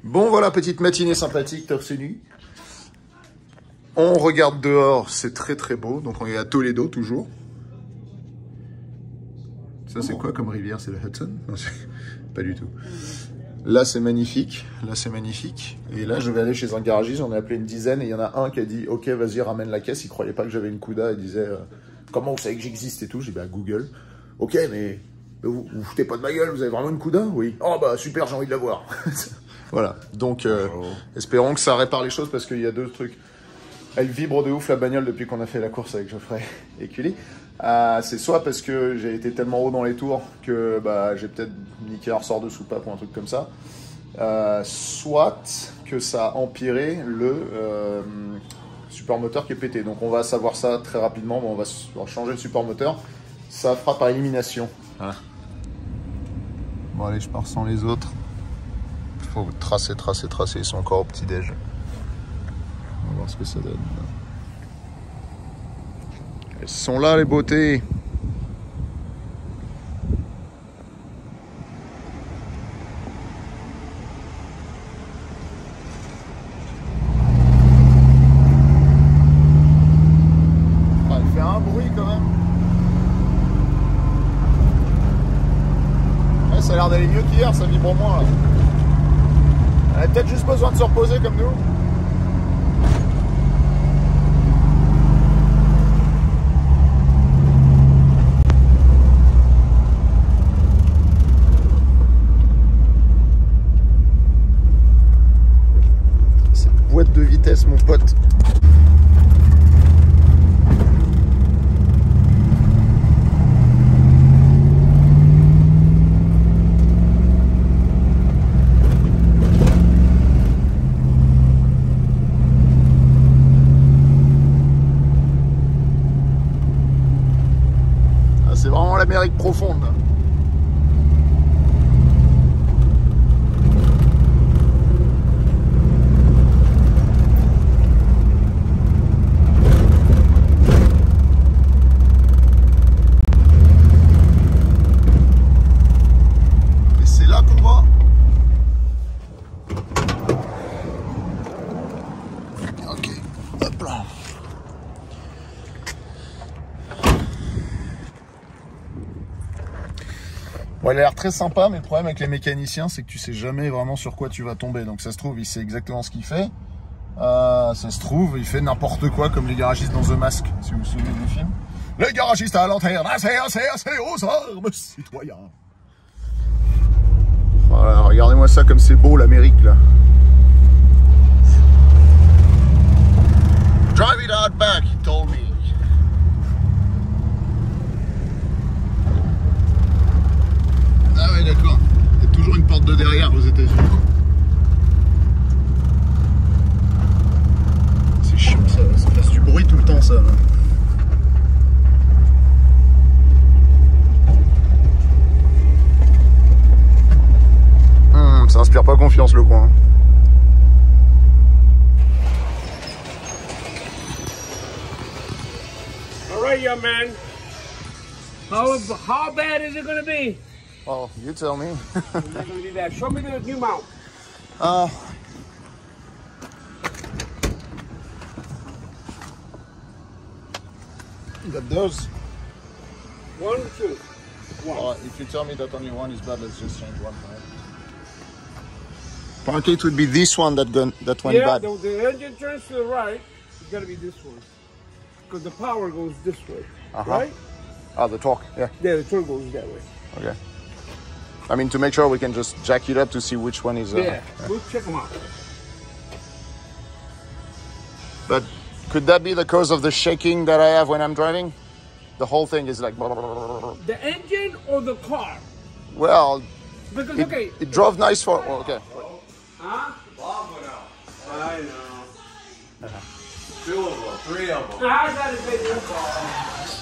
Bon, voilà, petite matinée sympathique, torse nu. On regarde dehors, c'est très très beau. Donc on est à Toledo toujours. Ça c'est quoi comme rivière? C'est la Hudson? Non, pas du tout. Là c'est magnifique, là c'est magnifique. Et là je vais aller chez un garagiste, j'en ai appelé une dizaine et il y en a un qui a dit ok vas-y ramène la caisse. Il croyait pas que j'avais une Cuda, il disait comment vous savez que j'existe et tout. J'ai dit bah Google. Ok mais vous foutez pas de ma gueule, vous avez vraiment une Cuda? Oui. Oh bah super, j'ai envie de la voir. Voilà, donc espérons que ça répare les choses parce qu'il y a deux trucs. Elle vibre de ouf la bagnole depuis qu'on a fait la course avec Geoffrey et Cully. C'est soit parce que j'ai été tellement haut dans les tours que bah, j'ai peut-être niqué un ressort de soupape ou un truc comme ça. Soit que ça a empiré le supermoteur qui est pété. Donc on va savoir ça très rapidement. Bon, on va changer le supermoteur. Ça fera par élimination. Voilà. Bon allez, je pars sans les autres. Il faut tracer. Ils sont encore au petit-déj. On va voir ce que ça donne. Elles sont là les beautés. Ah, elle fait un bruit quand même. Ouais, ça a l'air d'aller mieux qu'hier, ça vibre moins là. Elle a peut-être juste besoin de se reposer comme nous. Boîte de vitesse mon pote. Ah, c'est vraiment l'Amérique profonde. Bon, elle a l'air très sympa, mais le problème avec les mécaniciens, c'est que tu sais jamais vraiment sur quoi tu vas tomber. Donc ça se trouve, il sait exactement ce qu'il fait. Ça se trouve, il fait n'importe quoi, comme les garagistes dans The Mask, si vous vous souvenez du film. Les garagistes à lanterne, assez aux armes, citoyens. Voilà, regardez-moi ça comme c'est beau l'Amérique là. Drive it out back, he told me. Ah ouais d'accord, il y a toujours une porte de derrière aux États-Unis. C'est chiant ça fasse du bruit tout le temps ça. Ça inspire pas confiance le coin. All right, young man. How bad is it going to be? Oh, you tell me. It's not going to be bad. Show me the new mount. You got those? 1, 2, 1. If you tell me that only one is bad, let's just change one. Right? Apparently it would be this one that went bad. Yeah, the engine turns to the right. It's got to be this one. Because the power goes this way, right? Ah, the torque, yeah. Yeah, the torque goes that way. Okay. I mean, to make sure we can just jack it up to see which one is... Yeah, we'll check them out. But could that be the cause of the shaking that I have when I'm driving? The whole thing is like... The engine or the car? Well, because, it drove nice for... Oh, okay. Huh? Bob went out. I know. 2 of them, 3 of them. I got to take this off.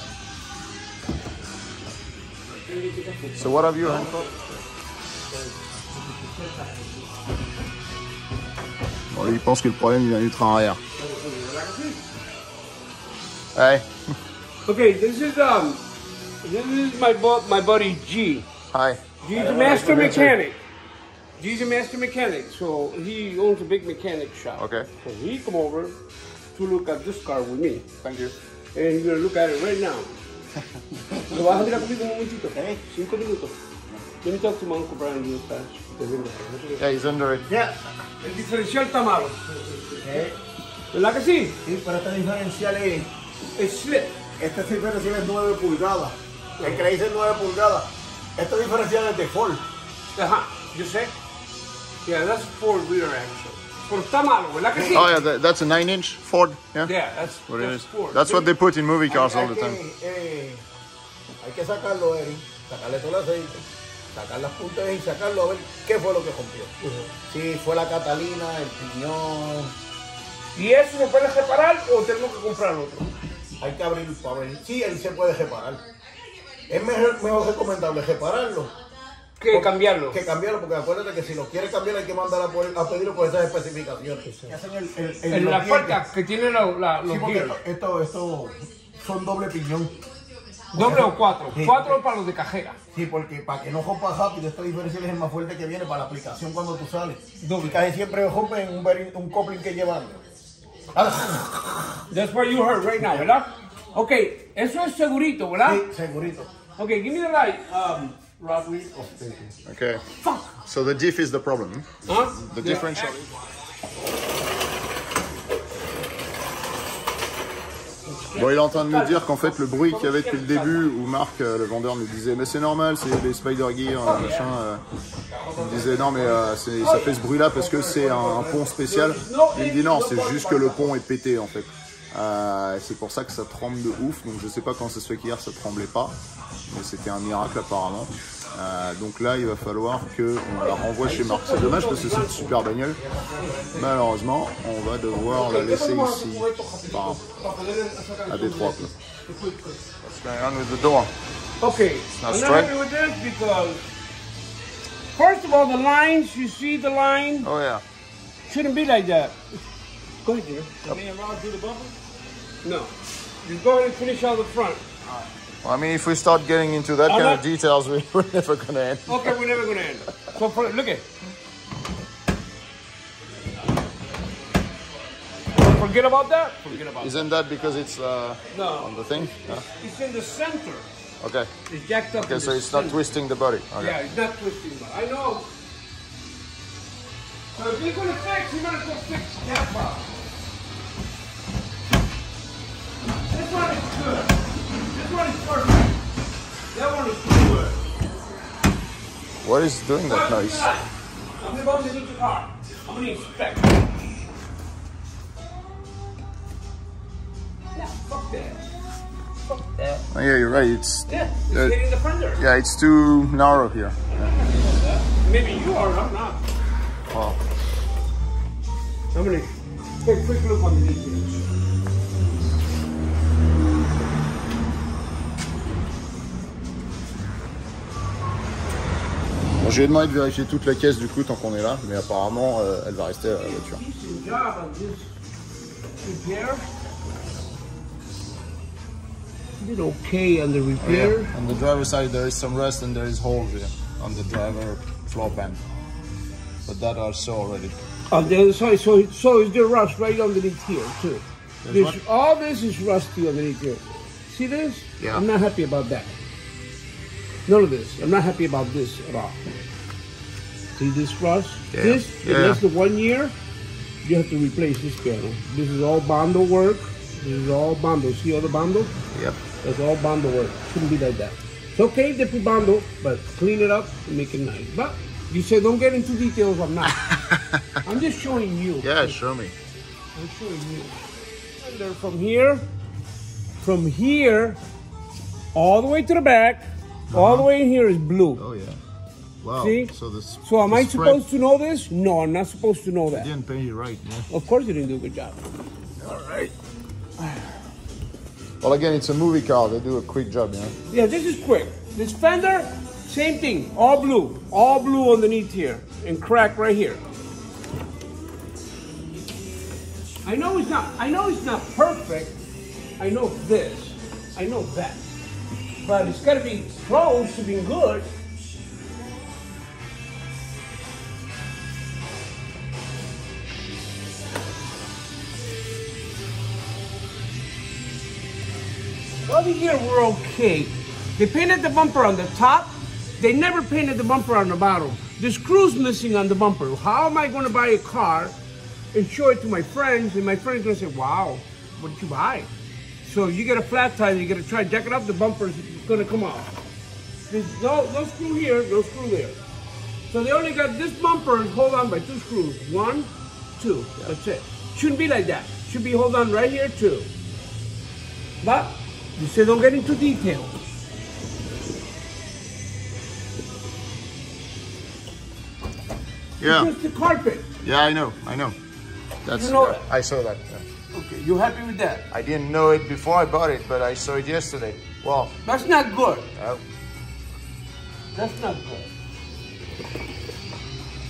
So what have you had? Bon, lui, il pense que le problème il vient du train arrière. Hey. Okay, this is my buddy G. Hi. He's a master mechanic. He's a master mechanic, so he owns a big mechanic shop. Okay. So he come over to look at this car with me. Thank you. And he's gonna look at it right now. ¿Lo vas a mirar conmigo un momentito? 5 minutos. Let me talk to my Uncle Brian real fast. Yeah, he's under it. Yeah. El diferencial está malo. ¿Verdad que sí? Sí, pero este diferencial es... Es slip. Este diferencial es 9 pulgadas. El que le dice 9 pulgadas. Este diferencial es de Ford. Ajá, yo sé. Yeah, that's Ford rear axle. Pero está malo, ¿verdad que sí? Oh yeah, that's a 9-inch Ford. Yeah. Yeah, that's Ford. That's what they put in movie cars all the Hay time. que sacarlo, Eric. Sacarle todo el aceite. Sacar las puntas y sacarlo a ver qué fue lo que rompió. Si fue la Catalina, el piñón. ¿Y eso se puede reparar o tenemos que comprar otro? Hay que abrir para ver. Sí, él se puede reparar. Es mejor recomendable repararlo Que cambiarlo. que cambiarlo, porque acuérdate que si lo quiere cambiar hay que mandar a pedirlo con esas especificaciones. Que hacen En la los puerta dientes. que tiene los Sí, porque gears. esto son doble piñón. ¿Doble o 4? Sí. 4 para los de cajera. Sí, porque para que no rompa rápido, este diferencial es el más fuerte que viene para la aplicación cuando tú sales. Doble. Y casi siempre rompen un coupling que llevan. That's what you heard right now, ¿verdad? Ok, eso es segurito, ¿verdad? Sí, segurito. Ok, give me the light. Robbery of Okay. So the diff is the problem. Huh? The differential. Bon, il est en train de nous dire qu'en fait le bruit qu'il y avait depuis le début, où Marc, le vendeur, nous disait mais c'est normal, c'est les Spider Gear, machin. Il me disait non mais ça fait ce bruit-là parce que c'est un pont spécial. Il me dit non, c'est juste que le pont est pété en fait. C'est pour ça que ça tremble de ouf. Donc je sais pas comment ça se fait qu'hier ça tremblait pas, mais c'était un miracle apparemment. Donc là il va falloir qu'on la renvoie chez Marc. C'est dommage parce que c'est une super bagnole. Malheureusement on va devoir la laisser ici. Enfin, à Détroit. What's going on with the door? Okay, not I'm not straight? happy with this because, first of all, the lines, you see the line, Oh yeah. shouldn't be like that. Go ahead, dear. Let me around do the bumper? No. You go ahead and finish out the front. Well, I mean, if we start getting into that kind of details, we're never gonna end. Okay, we're never gonna end. So look at. Forget about that. Forget about that. Isn't that because it's No. on the thing? It's in the center. Okay. It's jacked up. Okay, in so the it's not center. twisting the body. Okay. Yeah, it's not twisting. I know. So if you're gonna fix, you're gonna go fix that part. This one is good. This one is perfect. That one is pretty good. What is doing that noise? I'm gonna go underneath the car. I'm gonna inspect. Yeah, fuck that. Fuck that. Oh, yeah, you're right. It's Yeah, it's hitting the fender. yeah, it's too narrow here. Maybe you are, I'm not. Wow. I'm gonna take a quick look underneath here. Bon, je lui ai demandé de vérifier toute la caisse du coup tant qu'on est là, mais apparemment elle va rester à la voiture. Decent job on this repair. Did okay on the repair. On the driver's side there is some rust and there is holes here on the driver floor pan. But that I saw already. On the other side, so is there rust right underneath here too. All this is rusty underneath here. See this? Yeah. I'm not happy about that. None of this. I'm not happy about this at all. See this rust? Yeah. This, Yeah. in less than 1 year, you have to replace this panel. This is all Bondo work. This is all Bondo. See all the Bondo? Yep. That's all Bondo work. Shouldn't be like that. It's okay if they put Bondo, but clean it up and make it nice. But you say don't get into details, I'm not. I'm just showing you. Yeah, show me. I'm showing you. And then from here, all the way to the back, all the way in here is blue. Oh yeah. Wow. See? So this. So am the I spread supposed to know this? No, I'm not supposed to know that. didn't pay you right, yeah. Of course you didn't do a good job. All right. Well, again, it's a movie car. They do a quick job, you know. Yeah, this is quick. This fender, same thing, all blue underneath here, and crack right here. I know it's not perfect. I know this. I know that. But it's gotta be close to being good. over here we're okay. They painted the bumper on the top. They never painted the bumper on the bottom. The screw's missing on the bumper. How am I going to buy a car and show it to my friends, and my friends going to say, wow, what did you buy? So you get a flat tire, you got to try jack it up, the bumper's going to come off. There's no screw here, no screw there. So they only got this bumper hold on by 2 screws. 1, 2, that's it. Shouldn't be like that. Should be hold on right here too. But you say don't get into detail. Yeah. It's just the carpet. Yeah, I know. That's. You know that? I saw that. Yeah. Okay, you happy with that? I didn't know it before I bought it, but I saw it yesterday. Wow. That's not good. Uh, That's not good.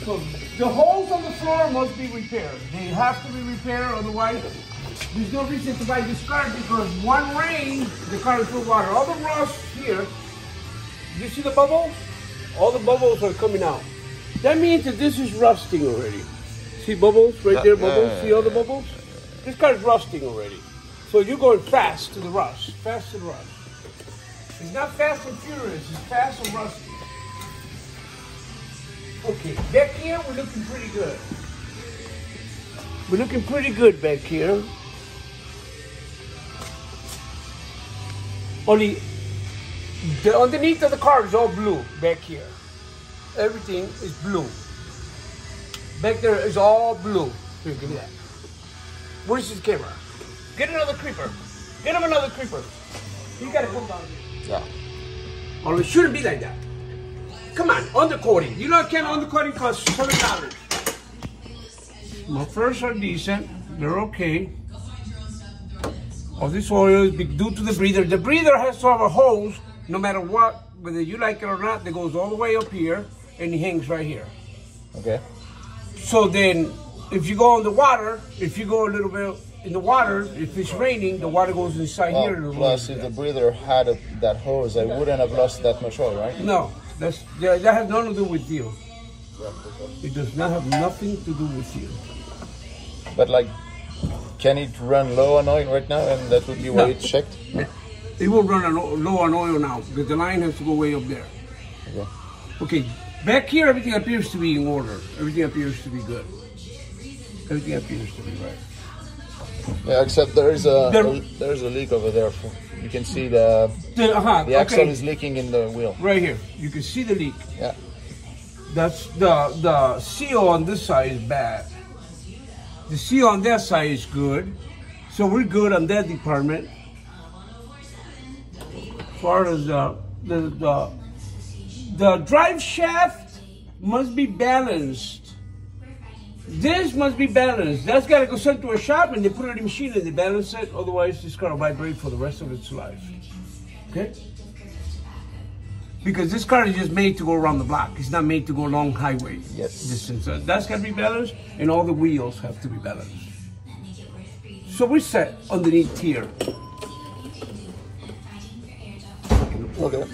So the holes on the floor must be repaired. They have to be repaired, otherwise there's no reason to buy this car, because one rain, the car is full of water. All the rust here, you see the bubbles? All the bubbles are coming out. That means that this is rusting already. See bubbles right there, bubbles? See all the bubbles? This car is rusting already. So you're going fast to the rust, fast to the rust. It's not fast and furious, it's fast and rusty. Okay, back here we're looking pretty good. We're looking pretty good back here. Only the underneath of the car is all blue back here. Everything is blue. Back there is all blue. Here, give me that. Where's his camera? Get another creeper. Get him another creeper. You gotta come down here. yeah. Oh, it shouldn't be like that. Come on, undercoating. You know, can undercoating costs $7. Mufflers are decent. They're okay. All this oil is due to the breather. The breather has to have a hose, no matter what, whether you like it or not, that goes all the way up here and it hangs right here. Okay. So then, if you go in the water, if you go a little bit in the water, if it's raining, the water goes inside here. Plus, if the breather had that hose, I wouldn't have lost that much oil, right? No, that has nothing to do with you. It does not have nothing to do with you. But like, can it run low on oil right now, and that would be why it's checked? It will run low on oil now, because the line has to go way up there. Okay. Okay, back here everything appears to be in order. Everything appears to be good. Everything appears to be right. Yeah, except there's a leak over there. You can see the axle is leaking in the wheel. Right here, you can see the leak. Yeah. That's the seal on this side is bad. The seal on that side is good. So we're good on that department. As far as the drive shaft must be balanced. This must be balanced. That's got to go sent to a shop and they put it in the machine and they balance it. Otherwise, this car will vibrate for the rest of its life. Okay? Because this car is just made to go around the block. It's not made to go long highway distance. That's got to be balanced, and all the wheels have to be balanced. So we're set underneath here. Okay.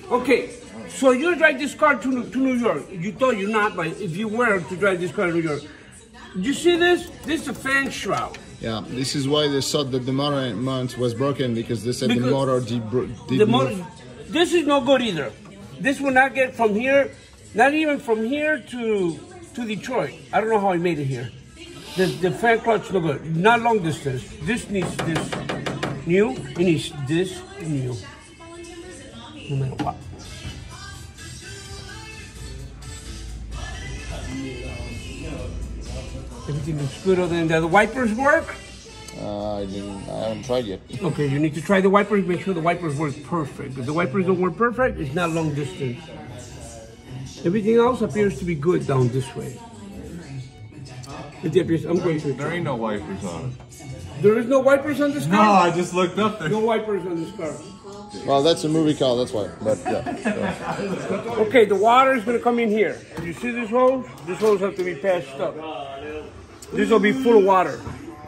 Okay, so you drive this car to New York. You thought you're not, but if you were to drive this car to New York, you see this? This is a fan shroud. Yeah, this is why they thought that the motor mount was broken, because they said Because the motor did move. This is no good either. This will not get from here, not even from here to Detroit. I don't know how he made it here. The fan clutch no good. Not long distance. This needs this new. It needs this new. No matter what. Everything looks good other than that. The wipers work? I haven't tried yet. Okay, you need to try the wipers, make sure the wipers work perfect. If the wipers don't work perfect, it's not long distance. Everything else appears to be good down this way. I'm going to. There ain't no wipers on it. There is no wipers on this car? No, I just looked up there. No wipers on this car. Well, that's a movie car, that's why. But yeah. Okay, the water is going to come in here. You see this hose? This hose has to be patched up. This will be full of water.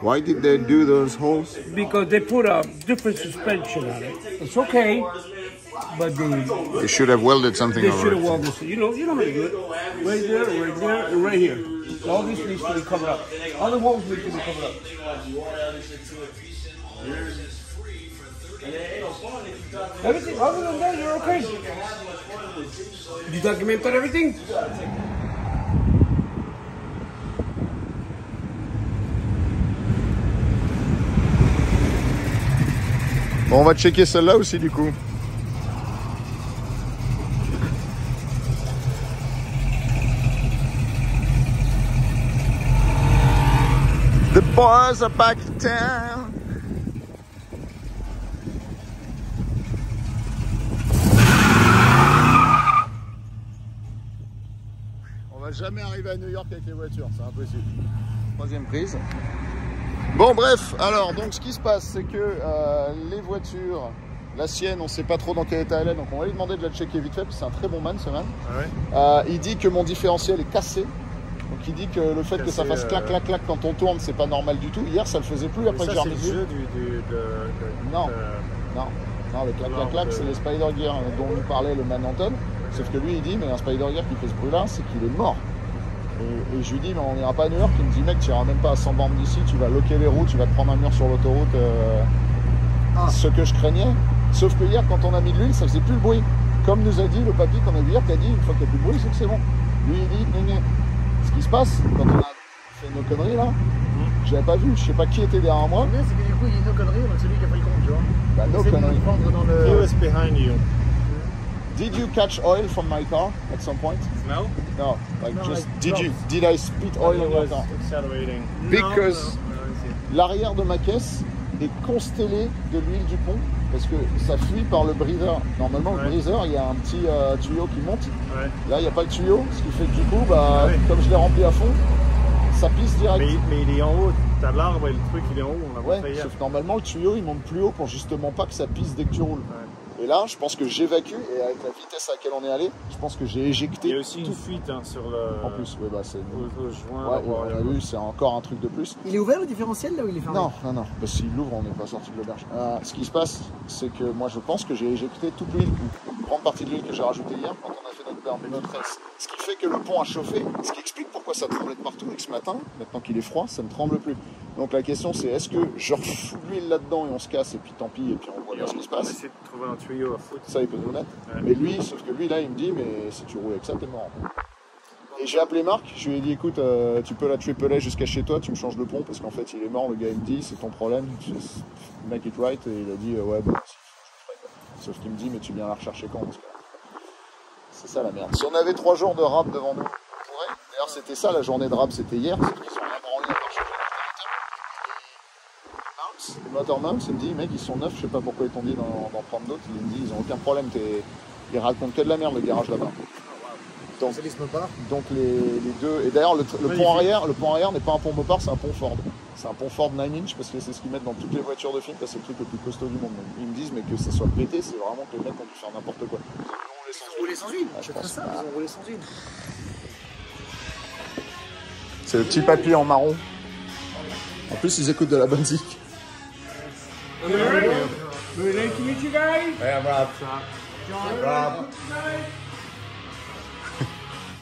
Why did they do those holes? Because they put a different suspension on it. It's okay, but They should have welded something they over should have it. welded it. You know how to do it. Right there, and right here. All this needs to be covered up. All the holes need to be covered up. Everything other than that, you're okay. You documented everything? Bon, on va checker celle-là aussi du coup. The boys are back in town. On va jamais arriver à New York avec les voitures, c'est impossible. Troisième prise. Bon bref, alors donc ce qui se passe c'est que les voitures, la sienne on sait pas trop dans quel état elle est, donc on va lui demander de la checker vite fait parce que c'est un très bon man ce man. Ah ouais. Il dit que mon différentiel est cassé. Donc il dit que le fait que ça fasse clac clac clac quand on tourne c'est pas normal du tout. Hier ça le faisait plus après que j'ai remis. Non, le clac clac clac c'est les Spider Gear dont nous parlait le man Anton. Sauf que lui il dit mais un Spider Gear qui fait ce bruit là c'est qu'il est mort. Et je lui dis mais on n'ira pas à New York. Il me dit mec tu iras même pas à 100 bornes d'ici, tu vas loquer les roues, tu vas te prendre un mur sur l'autoroute. Ce que je craignais. Sauf que hier quand on a mis de l'huile ça faisait plus le bruit. Comme nous a dit le papy qu'on a vu hier qui a dit une fois qu'il n'y a plus de bruit c'est que c'est bon. Lui il dit ce qui se passe quand on a fait nos conneries là, j'avais pas vu, je sais pas qui était derrière moi. Mais c'est que du coup il y a nos conneries donc c'est lui qui a fait le compte tu vois. Bah nos conneries. He was behind you. Did you catch oil from my car at some point? No? No, like No, just like did I spit oil in your car? Accelerating. Because l'arrière de ma caisse est constellé de l'huile du pont parce que ça fuit par le briseur. Normalement le briseur il y a un petit tuyau qui monte. Ouais. Là il n'y a pas le tuyau, ce qui fait que du coup comme je l'ai rempli à fond, ça pisse direct. Mais il est en haut, t'as l'arbre et le truc il est en haut, on l'a montré hier. Sauf que normalement le tuyau il monte plus haut pour justement pas que ça pisse dès que tu roules. Ouais. Et là, je pense que j'évacue et avec la vitesse à laquelle on est allé, je pense que j'ai éjecté. Il y a aussi une fuite sur le. En plus, oui, bah c'est. Au joint. Ouais, on a vu, c'est encore un truc de plus. Il est ouvert le différentiel là où il est fermé? Non, parce que s'il l'ouvre, on n'est pas sorti de l'auberge. Ce qui se passe, c'est que moi je pense que j'ai éjecté toute l'huile, une grande partie de l'huile que j'ai rajoutée hier quand on a fait notre race. Ce qui fait que le pont a chauffé, ce qui explique pourquoi ça tremblait de partout et que ce matin, maintenant qu'il est froid, ça ne tremble plus. Donc la question c'est est-ce que je refous de l'huile là-dedans et on se casse et puis tant pis et puis on voit bien ce qui se passe. On essaie de trouver un tuyau à foutre. Ça il peut nous mettre. Ouais. Mais lui, sauf que lui là il me dit mais si tu roules avec ça t'es mort. Et j'ai appelé Marc, je lui ai dit écoute tu peux la triple jusqu'à chez toi, tu me changes le pont parce qu'en fait il est mort, le gars il me dit c'est ton problème, make it right et il a dit ouais bon sauf qu'il me dit mais tu viens la rechercher quand parce que c'est ça la merde. Si on avait 3 jours de rap devant nous, on pourrait. D'ailleurs c'était ça la journée de rap, c'était hier, c'est qu'ils sont rien branlés à part changer le moteur Mounts, il me dit mec ils sont neufs, je sais pas pourquoi ils t'ont dit d'en prendre d'autres, il me dit ils ont aucun problème, ils racontent que de la merde le garage là-bas. Donc les deux, et d'ailleurs le pont arrière n'est pas un pont Mopar, c'est un pont Ford. C'est un pont Ford 9-inch parce que c'est ce qu'ils mettent dans toutes les voitures de film parce que c'est le truc le plus costaud du monde. Donc, ils me disent mais que ça soit pété, c'est vraiment que les mecs ont dû faire n'importe quoi. Ils ont roulé sans huile, c'est très simple, ils ont roulé sans huile. C'est le petit papy en marron. En plus ils écoutent de la bonne musique. Very nice to meet you guys. Hey, I'm Rob. John. Rob.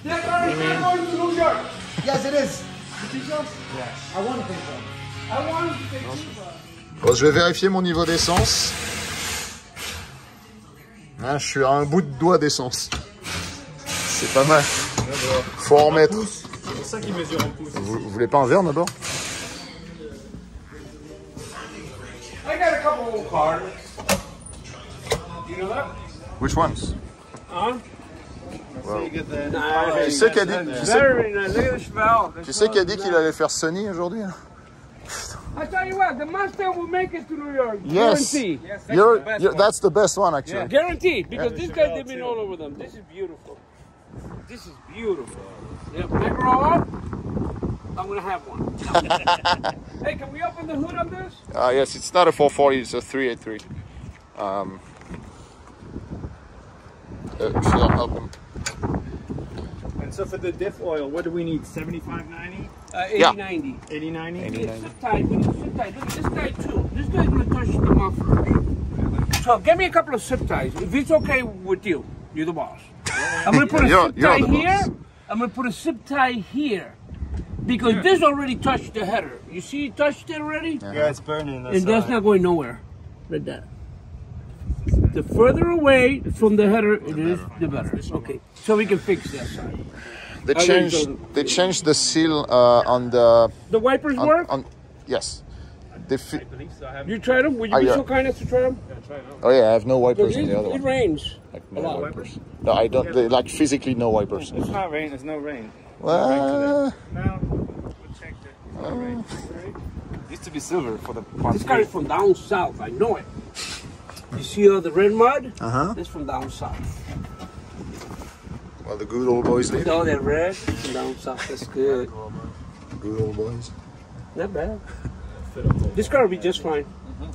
Yeah, guys, we're going to New York. Yes, it is. Yeah. I want to take one. I want to take one. Bon, je vais vérifier mon niveau d'essence. Ah, je suis à un bout de doigt d'essence. C'est pas mal. Faut en remettre. C'est pour ça qu'il mesure en pouces. Vous voulez pas un verre d'abord? I got a couple of cars. You know that? Which ones? Huh? Wow. You get the Tu sais qui a dit, Very nice. Look at the smell. tu sais qui a dit qu'il allait faire Sunny aujourd'hui? I tell you what, the Mustang will make it to New York. Yes. Guarantee. That's the best one actually. Yeah. Guaranteed, because this guy they've been all over them. This is beautiful. This is beautiful. Yeah, when I grow up, I'm gonna have one. Hey, can we open the hood on this? Yes, it's not a 440, it's a 383. Phil, help him. And so for the diff oil, what do we need? 7590? 8090. 8090? Yeah, sit tight. We need to sit tight. Look at this guy too. This guy's gonna touch the muffler. So get me a couple of zip ties. If it's okay with you, you're the boss. I'm gonna put a zip tie here. I'm gonna put a zip tie here. Because this already touched the header. You see it touched it already? Yeah, it's burning. And that's not going nowhere. Like that. The further away from the header it is, the better. Okay, so we can fix that side. They changed the seal on the wipers work? Yes. You tried them? Would you be so kind as to try them? Oh yeah, I have no wipers in the other It one. rains. Like, no wipers. No, I don't. They, like physically no wipers. It's not rain. There's no rain. Well, No, we checked it. No rain. Used to be silver for the. This car is from down south. I know it. You see all the red mud? Uh-huh. That's from down south. well, the good old boys live. All that red from down south. That's good. Good old boys. Not bad. This car will be just fine.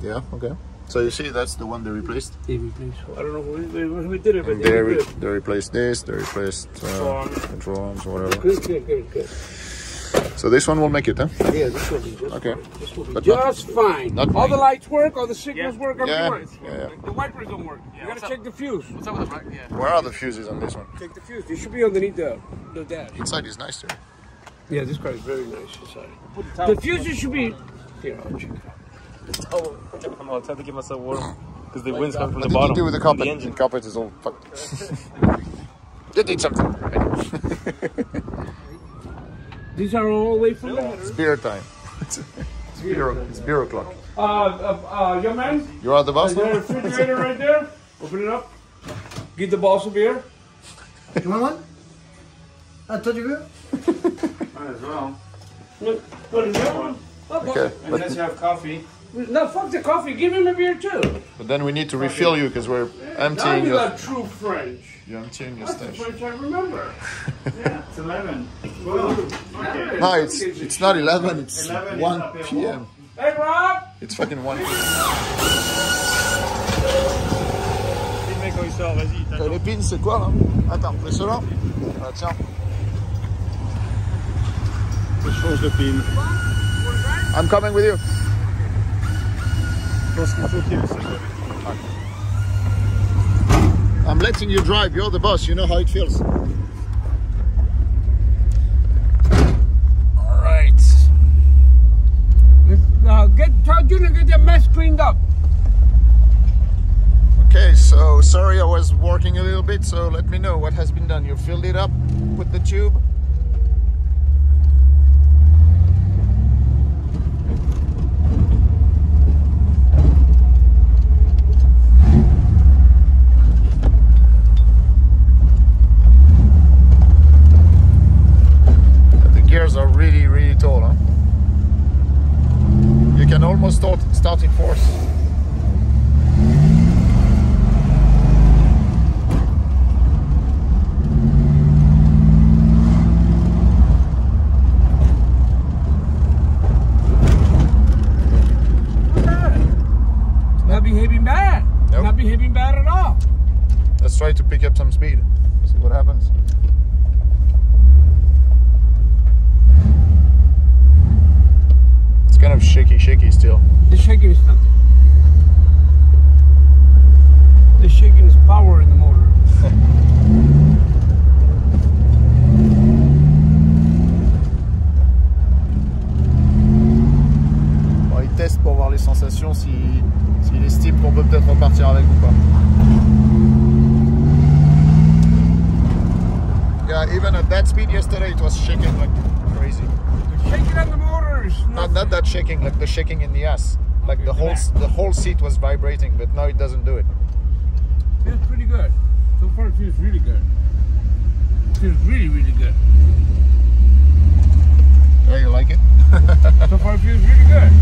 Yeah. Okay. So you see, that's the one they replaced. They replaced. I don't know who did it, but And they did good. they replaced this. They replaced control arms, whatever. Good. So this one will make it, huh? Yeah, this will be just Okay. fine. This will be But just fine. not All the green. lights work, all the signals work, everything Yeah, works. yeah. The wipers don't work. You gotta check the fuse. What's up with the right? Yeah. Where are the fuses on this one? Check the fuse. They should be underneath the dash. Inside is nice too. Yeah, this car is very nice inside. The fuses should be. Here, I'll check it out. Oh, I'm all trying to get myself warm because the wind's coming from What the did bottom. you do with the carpet? The The engine. carpet is all fucked. You did something. These are all the way from the It's header. beer time. It's beer o'clock. Young man, You're at the bus is there a now? refrigerator right there? Open it up. Get the boss a beer. You want one? I told you. Might as well. No, is there one? Okay. Unless you have coffee. No, fuck the coffee. Give him a beer too. But then we need to refill you because we're Now emptying you your, got true French. you're emptying your That's the stash. French I remember. Yeah, it's 11. Well, okay. No, it's not 11, it's 11 is 1 up here. p.m. Hey, Rob. It's fucking 1 p.m. Filmez quand il sort, vas-y. Les pins, c'est quoi là? Attends, fais cela. Ah, tiens. Je change de pin. I'm coming with you. Je pense qu'il faut qu'il y ait ça. I'm letting you drive, you're the boss, you know how it feels. Alright. Tell Junior get that mess cleaned up. Okay, so sorry I was working a little bit, so let me know what has been done. You filled it up with the tube. The gears are really, really tall, huh? You can almost start in force. Not behaving bad. Nope. Not behaving bad at all. Let's try to pick up some speed. See what happens. It's kind of shaky still. The shaking is nothing. The shaking is power in the motor. Bon, il teste pour voir les sensations, s'il estime qu'on peut peut-être repartir avec ou pas. Yeah, even at that speed yesterday it was shaking like crazy. The shaking on the motor is Not that shaking, like the shaking in the ass. Like the whole seat was vibrating, but now it doesn't do it. Feels pretty good. So far it feels really good. It feels really, really good. Yeah, you like it? So far it feels really good.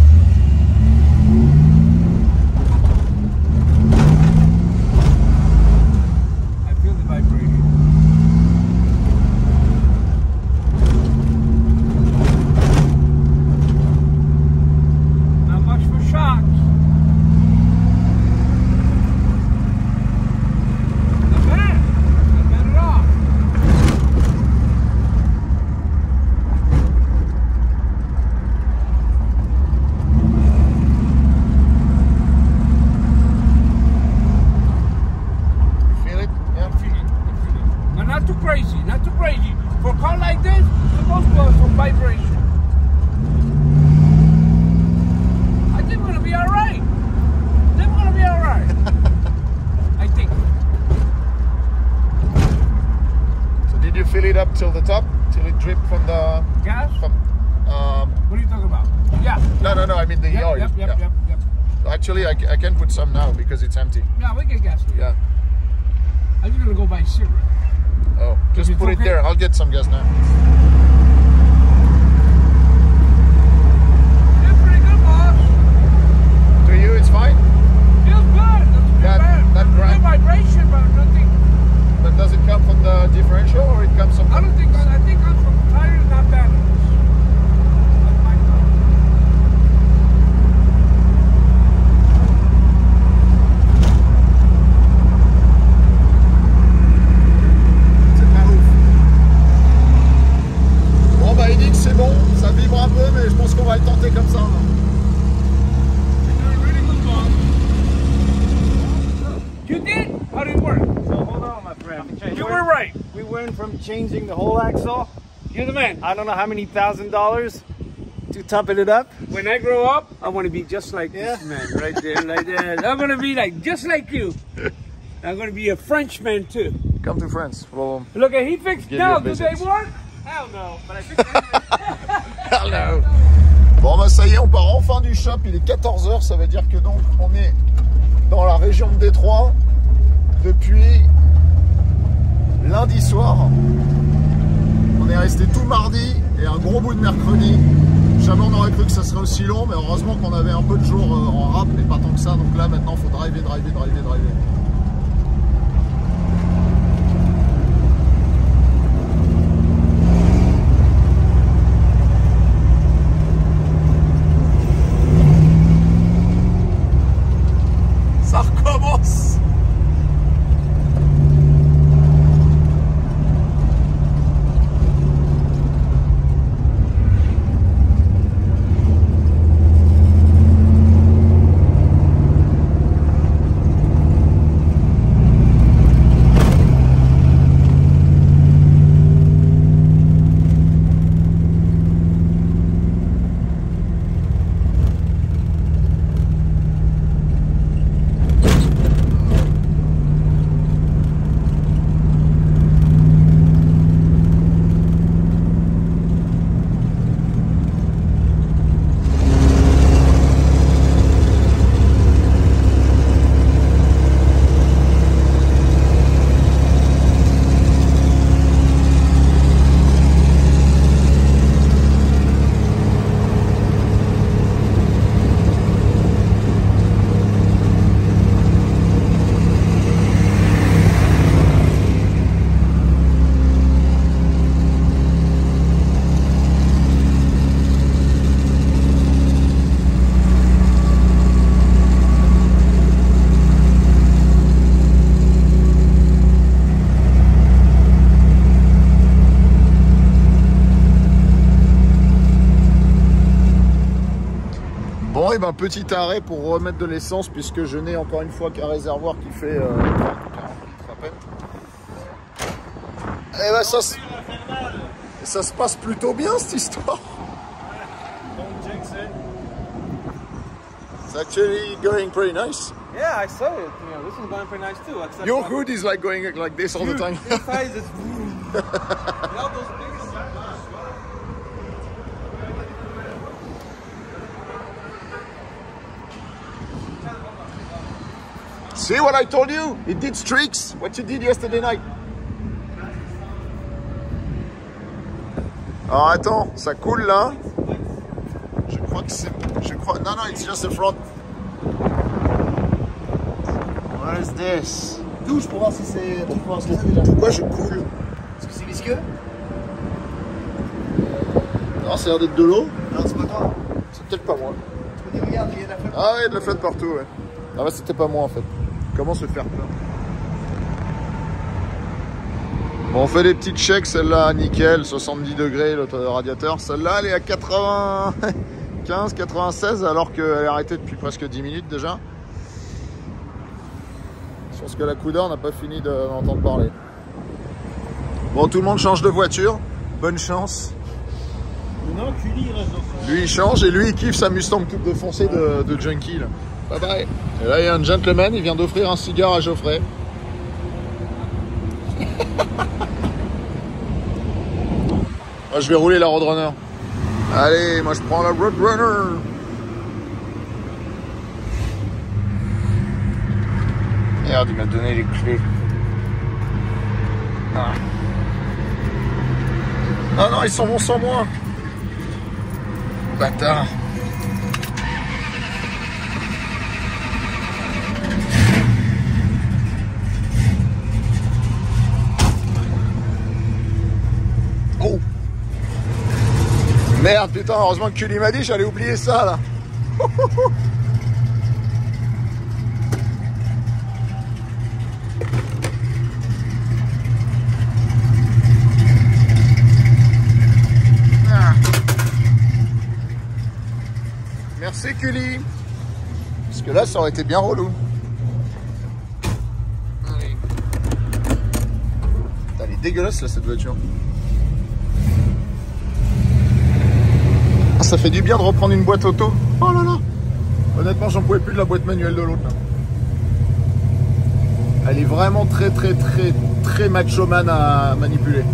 I feel the vibration. Not much for shocks. Not bad. Not bad at all. till the top, till it drip from the... Gas? From, What are you talking about? Yeah. no, I mean the oil. Yep. Yeah. Actually, I can put some now because it's empty. Yeah, we get gas. Yeah. I'm just gonna go buy a cigarette. Oh, just it's put it okay. there. I'll get some gas now. Feels pretty good, boss. To you, it's fine? Feels good. That Good grind, vibration, but nothing. but does it come from the differential or it comes from... I don't think. I think I'm from tires, not batteries. That's my thought. C'est pas ouf. Bon bah il dit que c'est bon, ça vibre un peu mais je pense qu'on va le tenter comme ça. You did? How did it work? So hold on, my friend. You were right. We went from changing the whole axle. You're the man. I don't know how many $1,000 to topping it up. When I grow up, I want to be just like this man right there, like that. I'm going to be like just like you. I'm going to be a Frenchman too. Come to France. Well, Look at he fixed. Give Now, you a do visit. they work? Hell no, but I fixed it. hello. Bon bah ça y est, on part enfin du shop, il est 14h, ça veut dire que donc on est dans la région de Détroit depuis lundi soir. On est resté tout mardi et un gros bout de mercredi. Jamais on aurait cru que ça serait aussi long, mais heureusement qu'on avait un peu de jours en rap, mais pas tant que ça. Donc là maintenant il faut driver. Ça recommence. Bon, et ben petit arrêt pour remettre de l'essence puisque je n'ai encore une fois qu'un réservoir qui fait 30 ou 40 litres à peine. Et ben ça se passe plutôt bien cette histoire. Don't jinx it. It's actually going pretty nice. Yeah, I saw it. You know, this is going pretty nice too. Except Your hood is like going like this all the time. This size is you know those big. See what I told you? It did streaks. What you did yesterday night. Alors attends, ça coule là. Je crois que c'est... Non, it's just the front. What is this? Touche pour voir si c'est un truc pour voir ce que c'est déjà. Pourquoi je coule? Parce que c'est visqueux? Non, ça a l'air d'être de l'eau. Non, c'est pas toi. C'est peut-être pas moi. Tu me dis, regarde, il y a de la flotte. Ah ouais, de la flotte partout, ouais. Ah bah c'était pas moi en fait. Comment se faire plein? Bon, on fait des petites checks, celle-là nickel, 70 degrés le radiateur. Celle-là elle est à 95, 96 alors qu'elle est arrêtée depuis presque 10 minutes déjà. Je pense que la coudeur n'a pas fini d'entendre parler. Bon, tout le monde change de voiture. Bonne chance. Non, Cully reste dans son... Lui il change et lui il kiffe sa Mustang toute défoncée de junkie là. Bye bye. Et là il y a un gentleman, il vient d'offrir un cigare à Geoffrey. Moi, je vais rouler la Roadrunner. Allez, moi, je prends la Roadrunner. Merde, il m'a donné les clés. Ah. Ah non, ils s'en vont sans moi. Bâtard. Oh. Merde, putain, heureusement que Cully m'a dit, j'allais oublier ça, là. Merci Cully. Parce que là, ça aurait été bien relou. Allez. Putain, elle est dégueulasse là, cette voiture. Ah, ça fait du bien de reprendre une boîte auto. Oh là là. Honnêtement, j'en pouvais plus de la boîte manuelle de l'autre là. Elle est vraiment très macho-man à manipuler.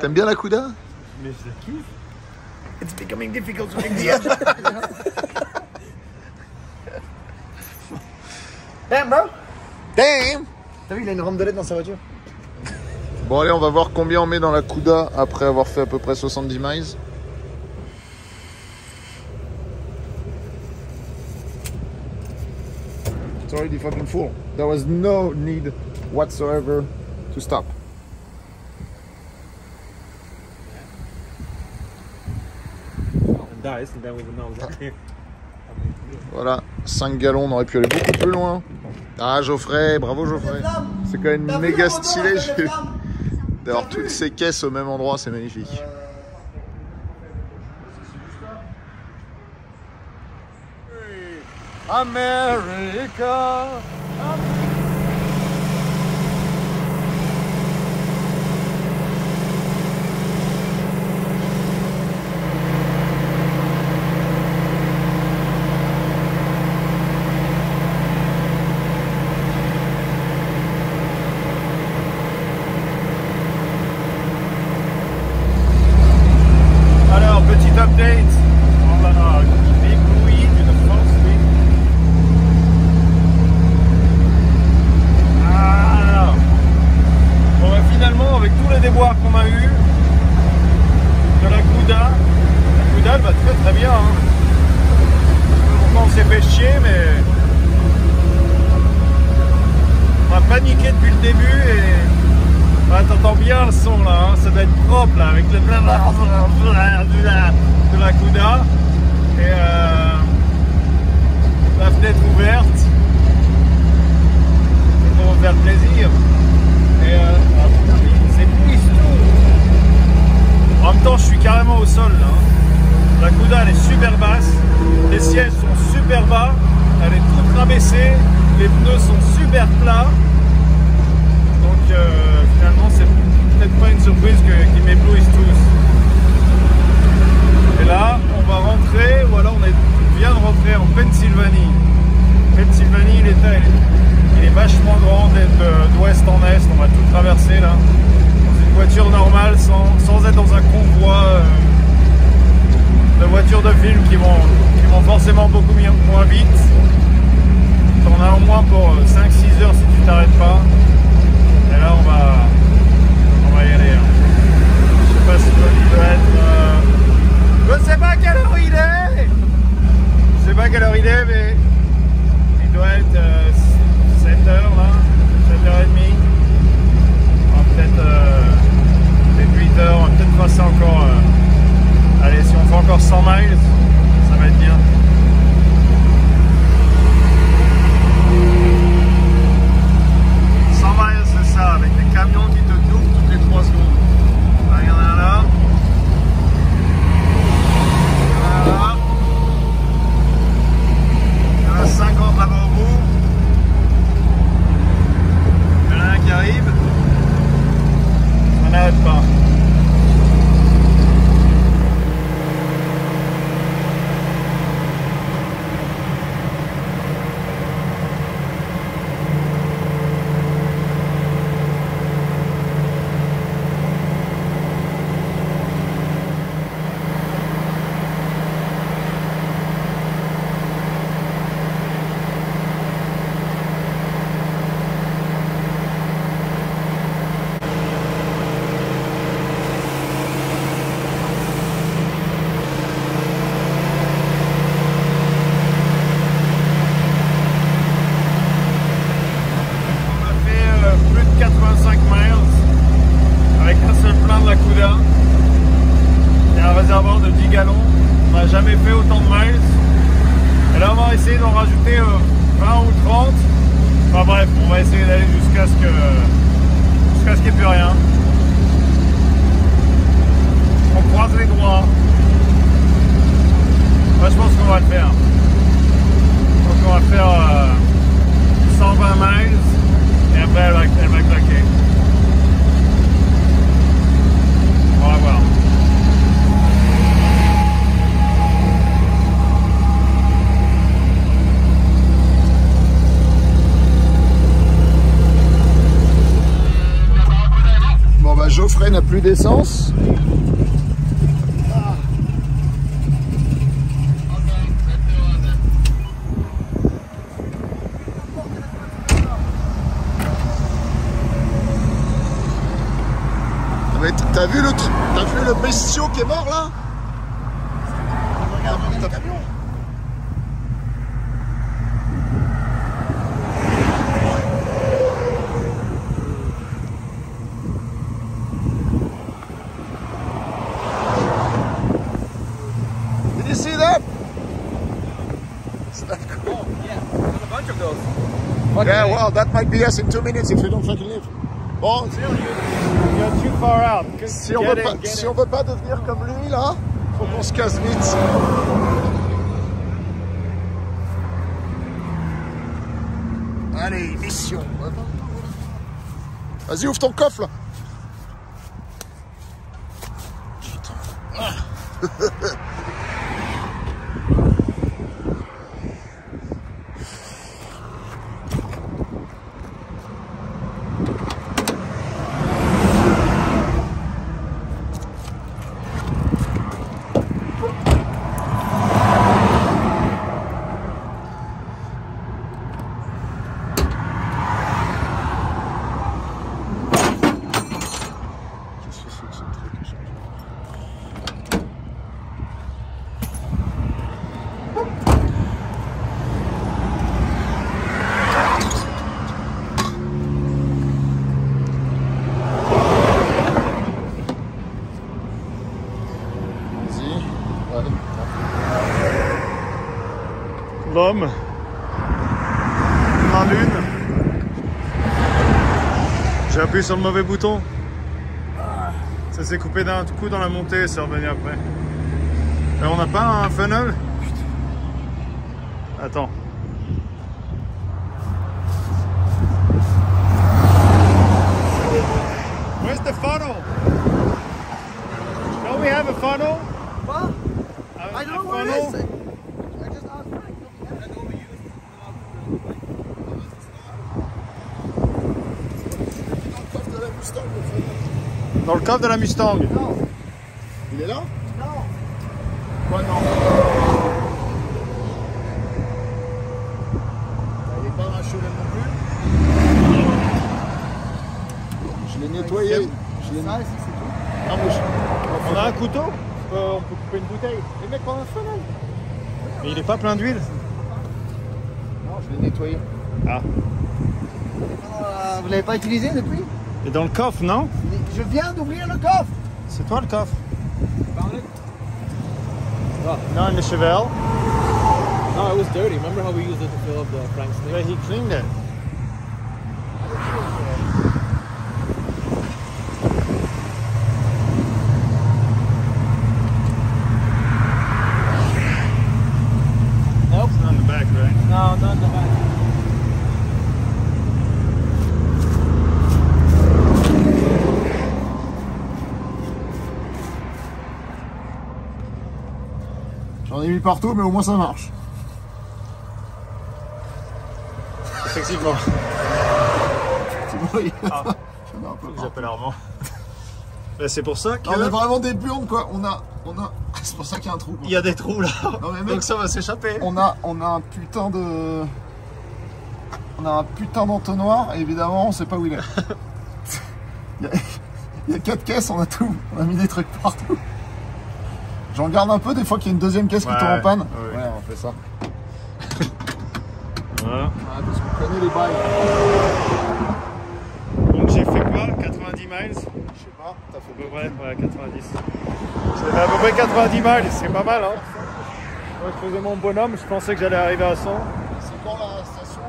T'aimes bien la Cuda? Mais je la kiffe. It's becoming difficult to make the end. Damn, bro. Damn! T'as vu, il a une rondelette dans sa voiture. Bon allez, on va voir combien on met dans la Cuda après avoir fait à peu près 70 miles. It's already fucking full. There was no need whatsoever to stop. Dice, and then we would know exactly. Voilà, 5 gallons, on aurait pu aller beaucoup plus loin. Ah Geoffrey, bravo Geoffrey. C'est quand même méga stylé d'avoir toutes ces caisses au même endroit, c'est magnifique. America. Alors, petit update. On va ébloui d'une force, oui. Ah. Bon, bah, finalement, avec tous les déboires qu'on a eu de la Cuda elle va très très bien. Hein. On s'est fait chier, mais on a paniqué depuis le début et ah, t'entends bien le son là, hein. Ça doit être propre là, avec le de la Cuda et la fenêtre ouverte pour me faire plaisir. Et c'est plus tout. En même temps, je suis carrément au sol là. Hein. La Cuda elle est super basse, les sièges sont super bas, elle est toute rabaissée, les pneus sont super plats. Donc finalement c'est peut-être pas une surprise qui m'éblouisse tous. Et là on va rentrer, ou alors on vient de rentrer en Pennsylvanie. Pennsylvanie il est vachement grand d'ouest en est, on va tout traverser là. Dans une voiture normale sans être dans un convoi de voitures de film qui vont forcément beaucoup moins vite. T'en as au moins pour 5-6 heures si tu t'arrêtes pas. Et là on va y aller. Hein. Je sais pas si il doit être. Je sais pas quelle heure il est. Je sais pas quelle heure il est, mais il doit être 7h là, 7h30. Peut-être 8h, on va peut-être passer encore. Allez, si on fait encore 100 miles, ça va être bien. C'est ça, avec des camions qui te doublent toutes les 3 secondes. Là, il y en a un là. Il y en a un là. Il y en a 50 là-bas au bout. Il y en a un qui arrive. Ça n'arrête pas. Jamais fait autant de miles. Et là on va essayer d'en rajouter 20 ou 30. Enfin bref, on va essayer d'aller jusqu'à ce qu'il n'y ait plus rien. On croise les doigts. Moi je pense qu'on va le faire. Donc on va faire 120 miles et après elle va claquer. On va voir. après n'a plus d'essence. T'as vu le bestiau qui est mort là? Regarde le camion. Did you see that? Isn't that cool? Oh, yeah, there's a bunch of those. Yeah, well, that might be us in 2 minutes if we don't fucking leave. Bon, You're too far out. si on veut pas devenir comme lui là, faut qu'on se casse vite. Allez, mission. Vas-y, ouvre ton coffre là. Putain. Ah. L'homme, main lune. J'ai appuyé sur le mauvais bouton. Ça s'est coupé d'un coup dans la montée et c'est revenu après. Et on n'a pas un funnel? Attends. Where's the funnel? Don't we have a funnel? What? I don't know where it is. I just asked Frank. Dans le coffre de la Mustang. Non. Il est là? Non. Quoi non? Il est pas dans la chaudelle non plus. Je l'ai nettoyé. Je l'ai Ça, ici, c'est tout. Non, mais On a un couteau? On peut couper une bouteille. Les mecs, prends un funnel. Mais il est pas plein d'huile. Non, je l'ai nettoyé. Ah. Vous l'avez pas utilisé depuis? Et dans le coffre, non? Je viens d'ouvrir le coffre. C'est toi le coffre? Found it? Non, le cheval. No, it was dirty. Remember how we used it to fill up the Frank's Yeah, thing? he cleaned it. Nope. It's on the back, right? No, not the back. J'en ai mis partout, mais au moins ça marche. Effectivement. Ah. J'en ai un peu marre. J'appelle Armand. Ben, c'est pour ça qu'il On a vraiment des burnes quoi. On a. C'est pour ça qu'il y a un trou. Quoi. y a des trous là. Non, mais mec, Donc ça va s'échapper. on a un putain de. On a un putain d'entonnoir et évidemment on sait pas où il est. Il y a 4 caisses, on a tout. On a mis des trucs partout. J'en garde un peu des fois qu'il y a une deuxième caisse qui tombe en panne. Ouais. Ouais, on fait ça. Voilà. Parce qu'on connaît les bails. Donc j'ai fait quoi? 90 miles? Je sais pas, t'as À fait peu près, ouais, 90. J'ai fait à peu près 90 miles, c'est pas mal hein. Moi je faisais mon bonhomme, je pensais que j'allais arriver à 100. C'est quand la station?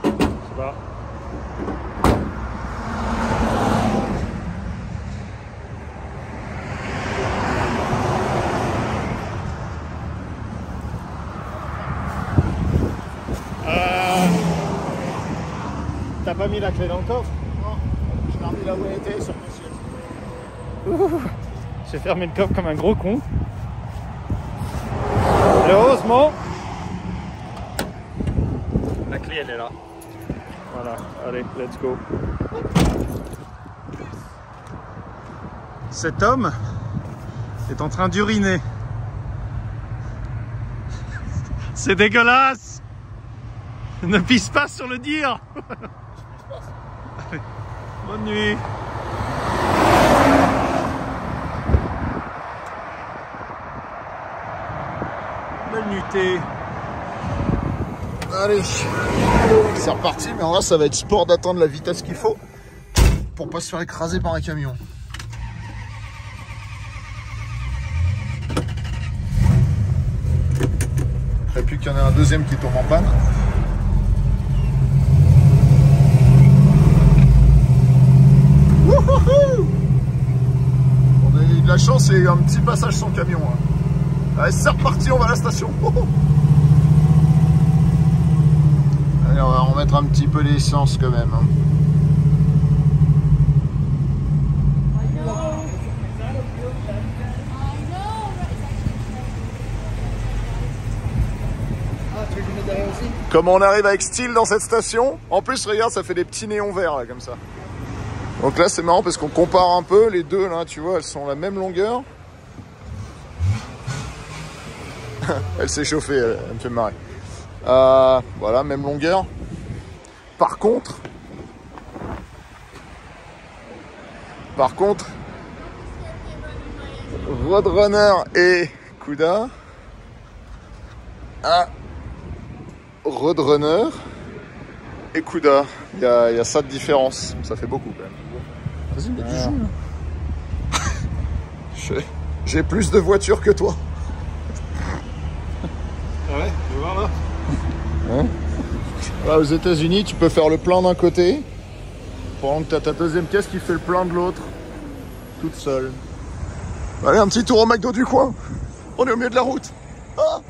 Je sais pas. T'as pas mis la clé dans le coffre? Non, je l'ai remis là où elle était sur mon siège. J'ai fermé le coffre comme un gros con. Et heureusement, la clé elle est là. Voilà, allez, let's go. Cet homme est en train d'uriner. C'est dégueulasse. Ne pisse pas sur le dire. Bonne nuit. Belle nuitée. Allez, c'est reparti, mais en vrai ça va être sport d'attendre la vitesse qu'il faut pour pas se faire écraser par un camion. Et puis qu'il y en ait un deuxième qui tombe en panne. Wouhou! On a eu de la chance et un petit passage sans camion. Hein. Allez, c'est reparti, on va à la station. Allez, on va remettre un petit peu d'essence quand même. Hein. Comme on arrive avec style dans cette station, en plus regarde, ça fait des petits néons verts là, comme ça. Donc là c'est marrant parce qu'on compare un peu les deux là, tu vois, elles sont la même longueur. Elle s'est chauffée, elle me fait marrer. Voilà, même longueur. Par contre, Roadrunner et Kuda. Roadrunner et Kuda. Il y a ça de différence. Ça fait beaucoup quand même. Vas-y, mets du jus là. J'ai plus de voitures que toi. Ah ouais, tu vas voir là. Hein? Là, aux États-Unis, tu peux faire le plein d'un côté pendant que tu as ta deuxième caisse qui fait le plein de l'autre, toute seule. Allez, un petit tour au McDo du coin. On est au milieu de la route. Ah!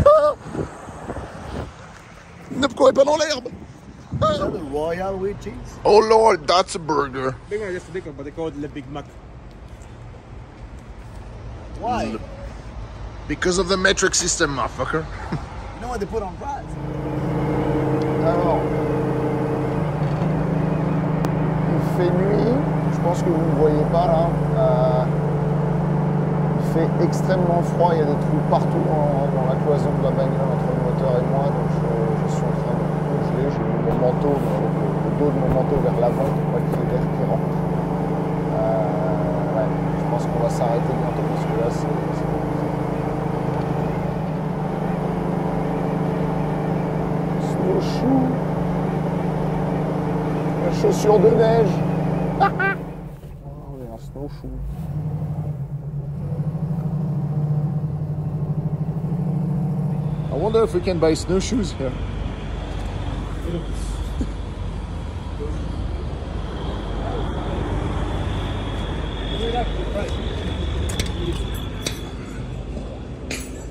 Ah! Ne courez pas dans l'herbe. Ah! Is that the Royal with cheese? Oh Lord, that's a burger. Big one, just a big one, but they call it the Big Mac. Why? Because of the metric system, motherfucker. You know what they put on fries? Alors, il fait nuit, je pense que vous ne voyez pas là. Il fait extrêmement froid, il y a des trous partout dans la cloison de la bagnole entre le moteur et moi, donc je suis en train de congeler. J'ai mis mon manteau, le dos de mon manteau vers l'avant pour pas qu'il y ait l'air qui rentre. Ouais, je pense qu'on va s'arrêter bientôt parce que là c'est compliqué. Snowshoe. La chaussure de neige. Oh, il y a un snowshoe. I wonder if we can buy snowshoes here.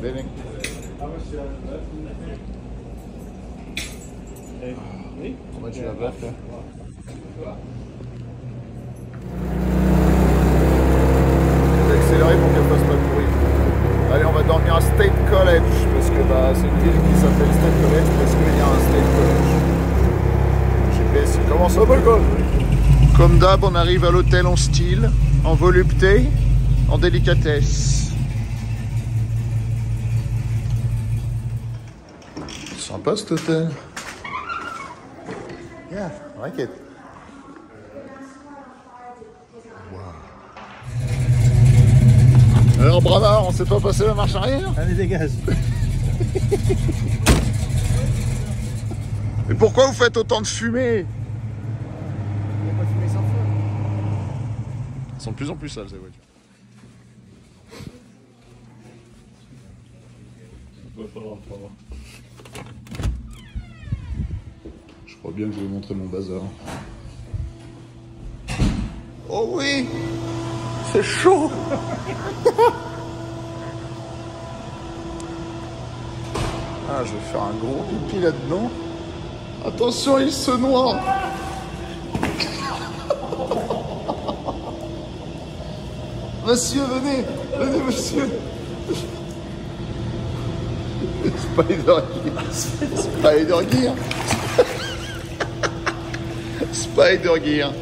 Living. Comment tu vas faire? Accélérer pour qu'elle fasse pas de bruit. Allez, on va dormir à State College parce que c'est une ville qui s'appelle State College parce qu'il y a un State College. GPS, il commence au balcon. Comme d'hab, on arrive à l'hôtel en style, en volupté, en délicatesse. Sympa cet hôtel. Yeah, I like it. Alors Bravard, on s'est pas passé la marche arrière? Allez, dégage. Mais pourquoi vous faites autant de fumée? Il n'y a pas de fumée sans feu. Elles sont de plus en plus sales ces voitures. Je crois bien que je vais montrer mon bazar. Oh oui! C'est chaud! Ah, je vais faire un gros pipi là-dedans. Attention, il se noie! Monsieur, venez! Venez, monsieur! Spider Gear! Spider Gear!